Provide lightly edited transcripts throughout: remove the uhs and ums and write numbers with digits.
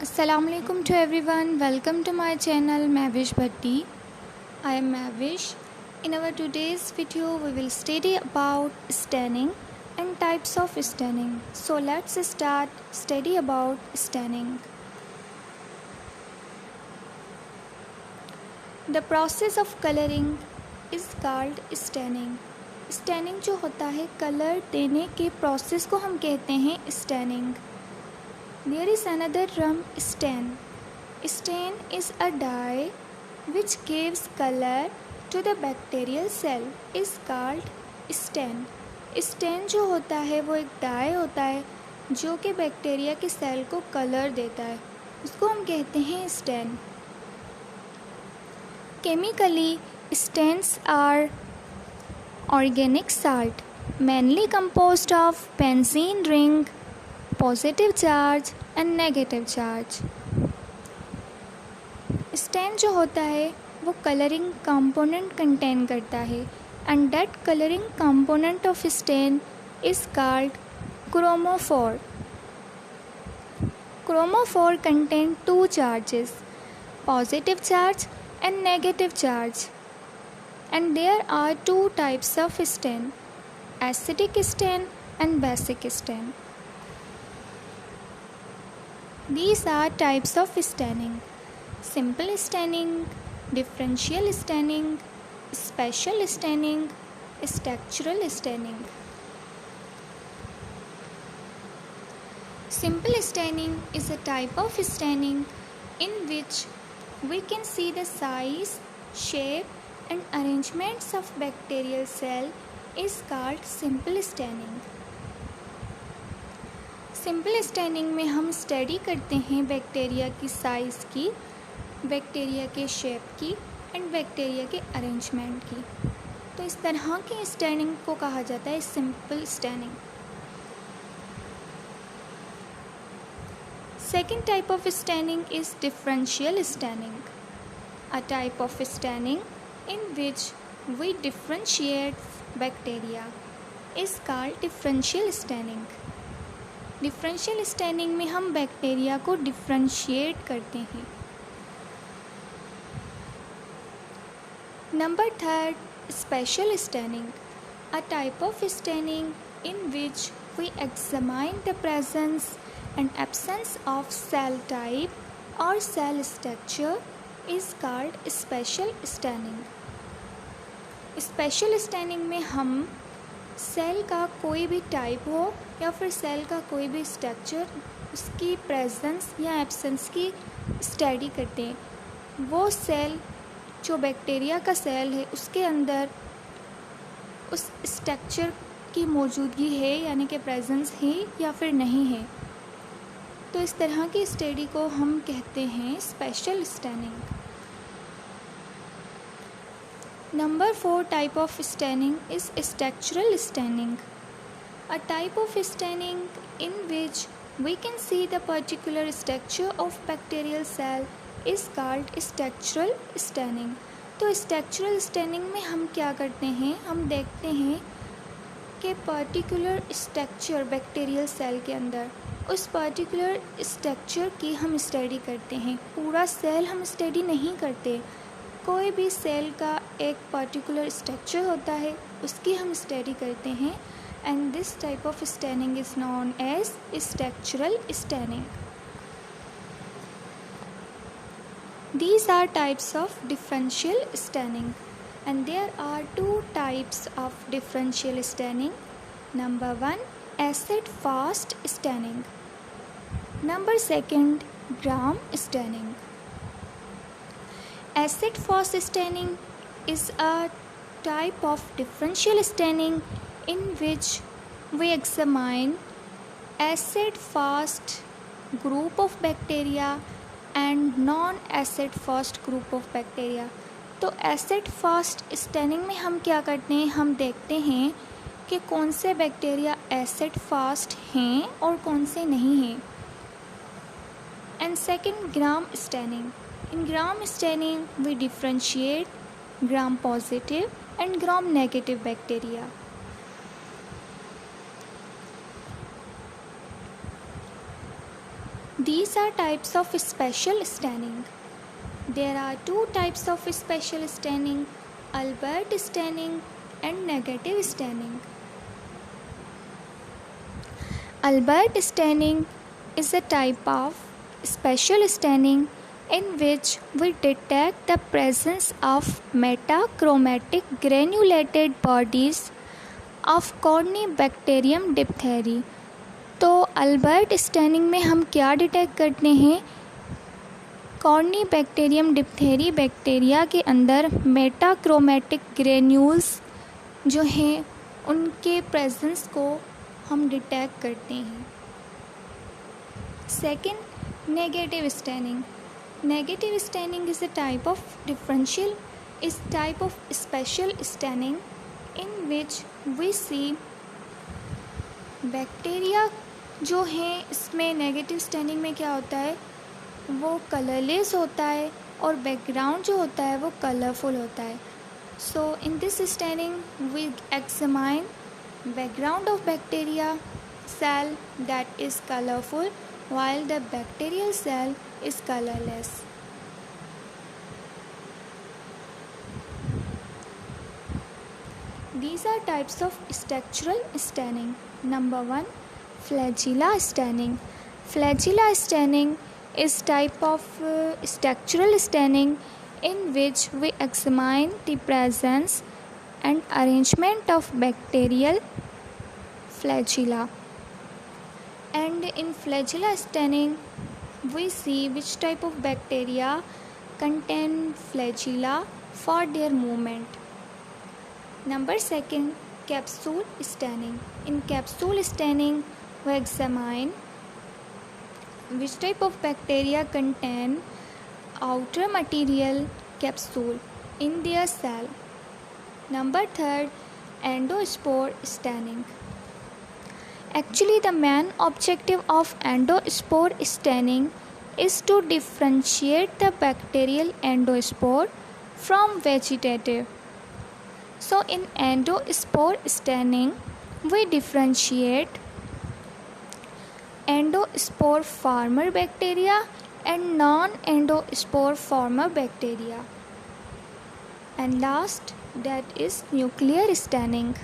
Assalamualaikum to everyone. Welcome to my channel Mavish Bhatti. I am Mavish. In our today's video, we will study about staining and types of staining. So let's start study about staining. The process of coloring is called staining. Staining जो होता है colour देने के process को हम कहते हैं staining. There is another term stain. Stain is a dye which gives color to the bacterial cell is called stain. Stain जो होता है वो एक डाई होता है जो कि बैक्टीरिया के सेल को कलर देता है, उसको हम कहते हैं stand. Chemically, stains are organic salt mainly composed of benzene ring, positive charge and negative charge. Stain जो होता है वो कलरिंग कंपोनेंट कंटेन करता है and that colouring component of stain is called chromophore. Chromophore contain two charges, positive charge and negative charge, and there are two types of stain, acidic stain and basic stain. These are types of staining: simple staining, differential staining, special staining, structural staining. Simple staining is a type of staining in which we can see the size, shape and arrangements of bacterial cell is called simple staining. Simple staining में हम study करते हैं bacteria की size की, bacteria के shape की and bacteria के arrangement की. तो इस तरह की स्टैनिंग को कहा जाता है simple staining. Second type of staining is differential staining. A type of staining in which we differentiate bacteria is called differential staining. Differential staining में हम बैक्टीरिया को डिफरेंशिएट करते हैं. Number third, special staining. A type of staining in which we examine the presence and absence of cell type और cell structure is called special staining. Special staining में हम cell का कोई भी टाइप हो या फिर सेल का कोई भी स्ट्रक्चर, उसकी प्रेजेंस या एब्सेंस की स्टडी करते हैं. वो सेल जो बैक्टीरिया का सेल है उसके अंदर उस स्ट्रक्चर की मौजूदगी है यानी कि प्रेजेंस है या फिर नहीं है. तो इस तरह की स्टडी को हम कहते हैं special staining. Number 4 type of staining is structural staining. A type of staining in which we can see the particular structure of bacterial cell is called structural staining. तो structural staining में हम क्या करते हैं, हम देखते हैं कि पर्टिकुलर स्ट्रक्चर बैक्टीरियल सेल के अंदर उस पर्टिकुलर स्ट्रक्चर की हम स्टडी करते हैं. पूरा सेल हम स्टडी नहीं करते, कोई भी सेल का एक पर्टिकुलर स्ट्रक्चर होता है उसकी हम स्टडी करते हैं and this type of staining is known as structural staining. These are types of differential staining and there are two types of differential staining. Number 1, acid fast staining. Number 2, gram staining. Acid fast staining is a type of differential staining in which we examine acid fast group of bacteria and non-acid fast group of bacteria. तो acid fast staining में हम क्या करते हैं, हम देखते हैं कि कौन से बैक्टीरिया acid fast हैं और कौन से नहीं हैं. And second, gram staining. In gram staining, we differentiate gram positive and gram negative bacteria. These are types of spatial staining. There are two types of spatial staining, Albert staining and negative staining. Albert staining is a type of spatial staining in which we detect the presence of metachromatic granulated bodies of Corynebacterium diphtheri. तो Albert staining में हम क्या detect करते हैं? Corynebacterium diphtheriae bacteria के अंदर मेटाक्रोमेटिक granules जो हैं उनके प्रेजेंस को हम डिटेक्ट करते हैं. Second, negative staining. Negative staining is a type of differential is type of special staining in which we see bacteria जो है. इसमें नेगेटिव स्टैनिंग में क्या होता है, वो कलरलेस होता है और बैकग्राउंड जो होता है वो कलरफुल होता है. So in this staining we examine background of bacteria cell that is colorful while the bacterial cell is colorless. These are types of structural staining. Number 1, flagella staining. Flagella staining is type of structural staining in which we examine the presence and arrangement of bacterial flagella. And in flagella staining, we see which type of bacteria contain flagella for their movement. Number 2, capsule staining. In capsule staining, we examine which type of bacteria contain outer material capsule in their cell. Number 3, endospore staining. Actually, the main objective of endospore staining is to differentiate the bacterial endospore from vegetative. So, in endospore staining, we differentiate endospore former bacteria and non-endospore former bacteria. And last, that is nuclear staining.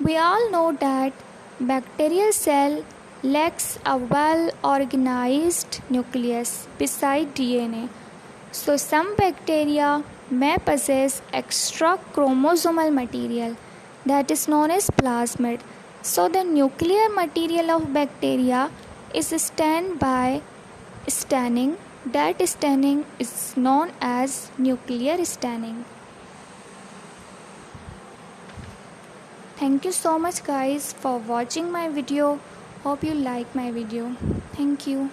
We all know that bacterial cell lacks a well-organized nucleus beside DNA. So some bacteria may possess extra chromosomal material that is known as plasmid. So the nuclear material of bacteria is stained by staining. That staining is known as nuclear staining. Thank you so much guys for watching my video. Hope you like my video. Thank you.